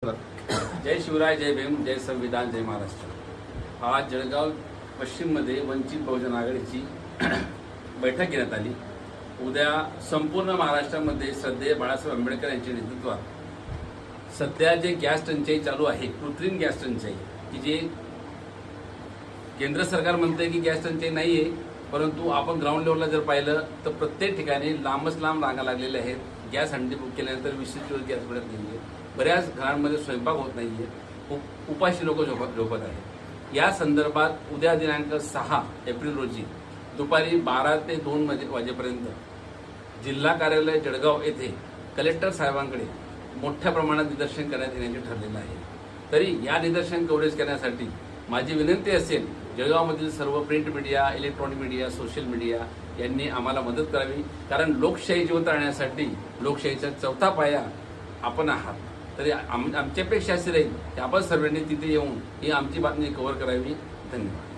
जय शिवराय, जय भीम, जय संविधान, जय महाराष्ट्र। आज जळगाव पश्चिममध्ये वंचित बहुजन आघाडीची बैठक घेण्यात आली। उद्या संपूर्ण महाराष्ट्रामध्ये श्रद्धेय बाळासाहेब आंबेडकर यांच्या नेतृत्वात सध्या जे गॅस टंचाई चालू आहे, कृत्रिम गॅस टंचाई, की जे केंद्र सरकार म्हणते की गॅस टंचाई नाहीये, परंतु आपण ग्राउंड लेवलला जर पाहिलं तर प्रत्येक ठिकाणी लांबच लांब रांगा लागलेल्या आहेत। गॅस हंडी बुक केल्यानंतर 20 दिवस गॅस मिळत नाहीये। बऱ्याच घरांमध्ये स्वयंपाक होत नाहीये, उपाशी लोक झोपत आहेत। या संदर्भात उद्या दिनांक 6 एप्रिल रोजी दुपारी 12 ते 2 वाजेपर्यंत जिल्हा कार्यालय जळगाव येथे कलेक्टर साहेबांकडे मोठ्या प्रमाणात निदर्शन करण्यात येण्याचे ठरलेलं आहे। तरी या निदर्शन कव्हरेज करण्यासाठी माझी विनंती असेल, जळगावमधील सर्व print media, electronic media, social media यांनी आम्हाला मदत करावी। कारण लोकशाही जिवंत राहण्यासाठी लोकशाहीचा चौथा पाया आपण आहात। तरी आमच्यापेक्षा असे राहील की आपण सर्वांनी तिथे येऊन ही आमची बातमी कव्हर करावी। धन्यवाद।